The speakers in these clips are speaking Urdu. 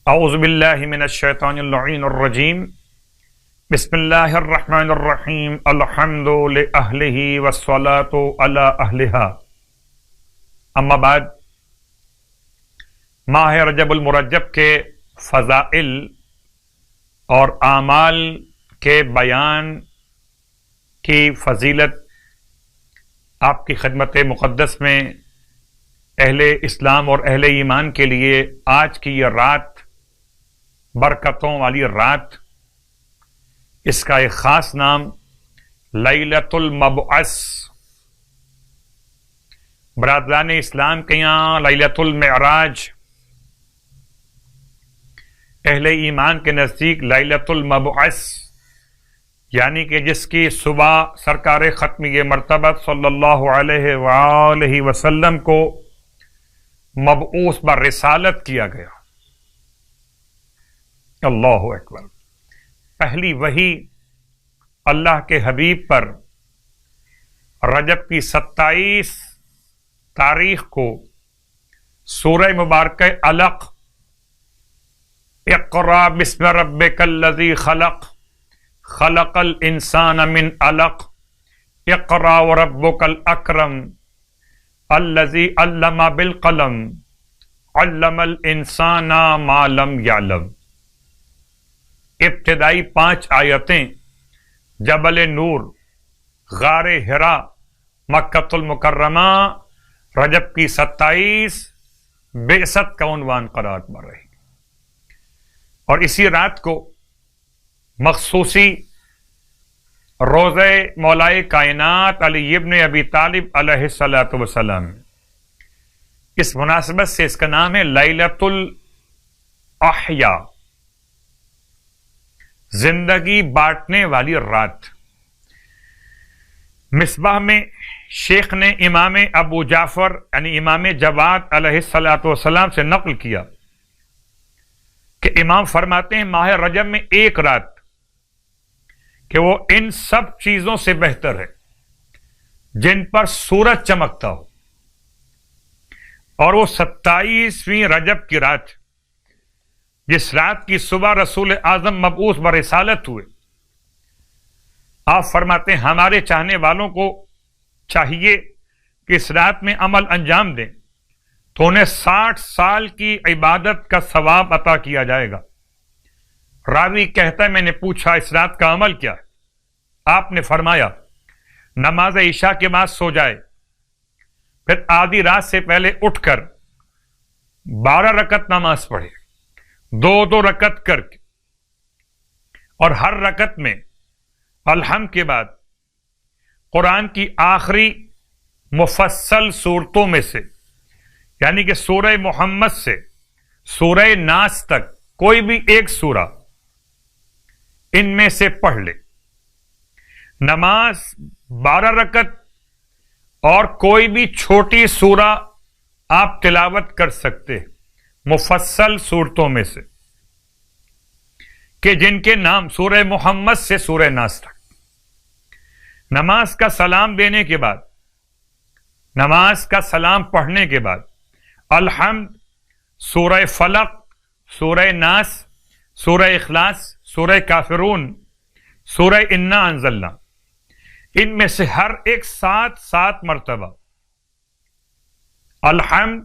اعوذ باللہ من الشیطان اللعین الرجیم بسم اللہ الرحمن الرحیم الحمد لأہلہ والصلاة علی اہلہا اما بعد ماہ رجب المرجب کے فضائل اور اعمال کے بیان کی فضیلت آپ کی خدمت مقدس میں اہل اسلام اور اہل ایمان کے لیے آج کی یہ رات برکتوں والی رات، اس کا ایک خاص نام لیلۃ المبعث، برادران اسلام کے یہاں لیلۃ المعراج، اہل ایمان کے نزدیک لیلۃ المبعث، یعنی کہ جس کی صبح سرکار ختمی مرتبہ صلی اللہ علیہ وآلہ وسلم کو مبعوث برسالت کیا گیا۔ اللہ اکبر، پہلی وحی اللہ کے حبیب پر رجب کی 27 تاریخ کو سورہ مبارکہ علق، اقرأ بسم ربک الذی خلق خلق الانسان من علق اقرأ وربک الاکرم الذی علم بالقلم علم الانسان ما لم یعلم۔ ابتدائی 5 آیتیں جبل نور، غار حرا، مکۃ المکرمہ، رجب کی 27 بعثت کا عنوان قرار پا رہی، اور اسی رات کو مخصوصی روزہ مولائے کائنات علی ابن ابی طالب علیہ الصلاۃ والسلام، اس مناسبت سے اس کا نام ہے لیلۃ الاحیا، زندگی بانٹنے والی رات۔ مصباح میں شیخ نے امام ابو جعفر یعنی امام جواد علیہ الصلاۃ والسلام سے نقل کیا کہ امام فرماتے ہیں ماہ رجب میں ایک رات کہ وہ ان سب چیزوں سے بہتر ہے جن پر سورج چمکتا ہو، اور وہ 27ویں رجب کی رات، جس رات کی صبح رسول اعظم مبعوث برسالت ہوئے۔ آپ فرماتے ہیں ہمارے چاہنے والوں کو چاہیے کہ اس رات میں عمل انجام دیں تو انہیں 60 سال کی عبادت کا ثواب عطا کیا جائے گا۔ راوی کہتا ہے میں نے پوچھا اس رات کا عمل کیا ہے؟ آپ نے فرمایا نماز عشاء کے بعد سو جائے، پھر آدھی رات سے پہلے اٹھ کر 12 رکعت نماز پڑھے، 2 رکعت کر کے، اور ہر رکعت میں الحمد کے بعد قرآن کی آخری مفصل صورتوں میں سے، یعنی کہ سورہ محمد سے سورہ ناس تک کوئی بھی ایک سورہ ان میں سے پڑھ لے۔ نماز 12 رکعت اور کوئی بھی چھوٹی سورہ آپ تلاوت کر سکتے ہیں مفصل صورتوں میں سے، کہ جن کے نام سورہ محمد سے سورہ ناس تک۔ نماز کا سلام دینے کے بعد، نماز کا سلام پڑھنے کے بعد الحمد، سورہ فلق، سورہ ناس، سورہ اخلاص، سورہ کافرون، سورہ انا انزلنا، ان میں سے ہر ایک 7 مرتبہ الحمد،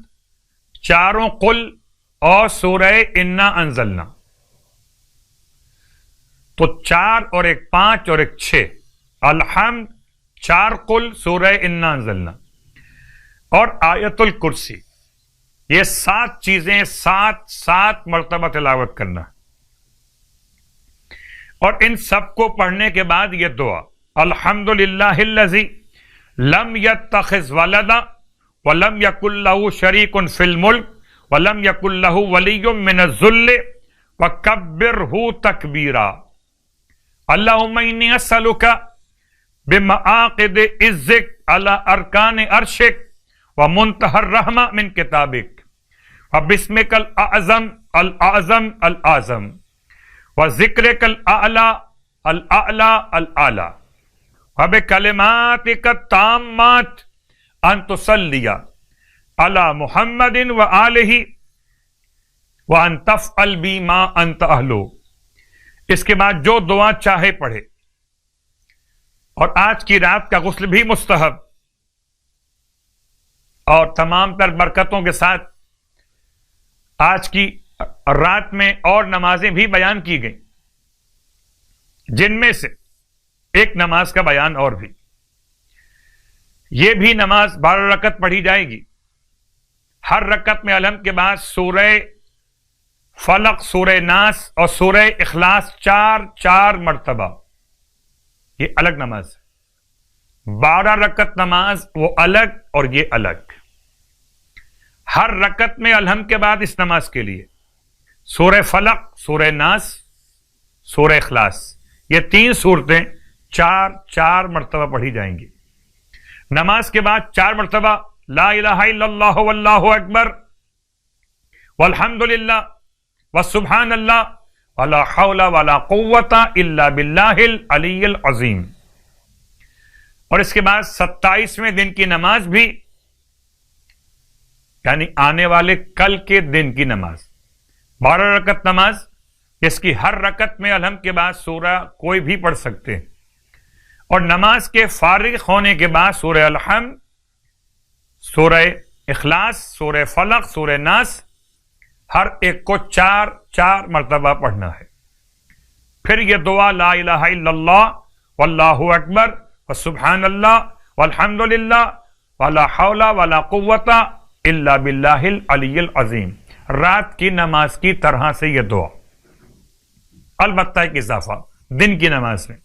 4 قل اور سورہ انا انزلنا، تو 4 اور 1 5 اور 1 6، الحمد، 4 قل، سورہ انا انزلنا اور آیت الکرسی، یہ 7 چیزیں 7 مرتبہ تلاوت کرنا، اور ان سب کو پڑھنے کے بعد یہ دعا، الحمدللہ الذی لم یتخذ ولدا ولم یکن لہ شریک فی الملک وَلَمْ يَكُنْ لَهُ وَلِيٌّ مِّنَ الذُّلِّ وَكَبِّرْهُ تَكْبِيرًا اللہم انی اسألک بمعاقد عزک علی ارکان عرشک ومنتہى الرحمہ من کتابک وبسمک الاعظم الاعظم الاعظم وذکرک الاعلی الاعلی الاعلی وبکلماتک التامات ان تصلی علی محمد و آلہ وَأَن تَفْعَلْ بِي مَا أَنْتَ أَهْلُ، اس کے بعد جو دعا چاہے پڑھے. اور آج کی رات کا غسل بھی مستحب، اور تمام تر برکتوں کے ساتھ آج کی رات میں اور نمازیں بھی بیان کی گئیں، جن میں سے ایک نماز کا بیان اور بھی. یہ بھی نماز 12 رکعت پڑھی جائے گی. ہر رکعت میں الحمد کے بعد سورہ فلق، سورہ ناس اور سورہ اخلاص 4 مرتبہ. یہ الگ نماز ہے. 12 رکعت نماز وہ الگ اور یہ الگ. ہر رکعت میں الحمد کے بعد اس نماز کے لیے سورہ فلق، سورہ ناس، سورہ اخلاص، یہ 3 سورتیں 4 مرتبہ پڑھی جائیں گی. نماز کے بعد 4 مرتبہ لا الہ الا اللہ واللہ اکبر والحمد للہ وسبحان اللہ ولا حول ولا قوت الا باللہ العلی العظیم. اور اس کے بعد 27ویں دن کی نماز بھی، یعنی آنے والے کل کے دن کی نماز، 12 رکعت نماز، جس کی ہر رکعت میں الحمد کے بعد سورہ کوئی بھی پڑھ سکتے ہیں. اور نماز کے فارغ ہونے کے بعد سورہ الحمد، سورہ اخلاص، سورہ فلق، سورہ ناس، ہر ایک کو 4 مرتبہ پڑھنا ہے. پھر یہ دعا لا الہ الا اللہ واللہ اکبر وسبحان اللہ والحمد للہ ولا حول ولا قوت الا باللہ العلی العظیم. رات کی نماز کی طرح سے یہ دعا، البتہ ایک اضافہ دن کی نماز میں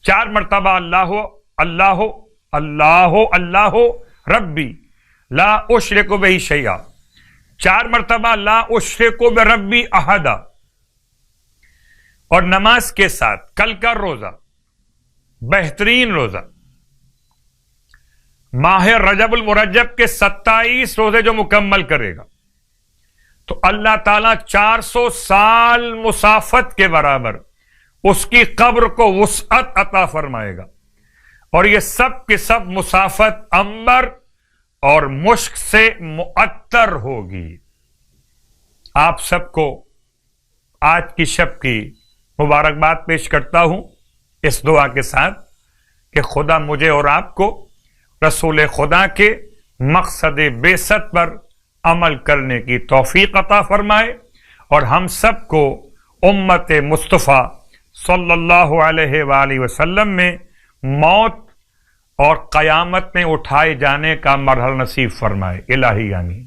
4 مرتبہ اللہ اللہ اللہ اللہ ربی لا اشرک بہ شیئا، 4 مرتبہ لا اشرک بربی احدا. اور نماز کے ساتھ کل کا روزہ، بہترین روزہ، ماہ رجب المرجب کے 27 روزے جو مکمل کرے گا تو اللہ تعالیٰ 400 سال مسافت کے برابر اس کی قبر کو وسعت عطا فرمائے گا. اور یہ سب کے سب مسافت عنبر اور مشک سے معطر ہوگی. آپ سب کو آج کی شب کی مبارکباد پیش کرتا ہوں اس دعا کے ساتھ کہ خدا مجھے اور آپ کو رسول خدا کے مقصد بعثت پر عمل کرنے کی توفیق عطا فرمائے، اور ہم سب کو امت مصطفیٰ صلی اللہ علیہ وآلہ وسلم میں موت اور قیامت میں اٹھائے جانے کا مرحلہ نصیب فرمائے. الہی آمین.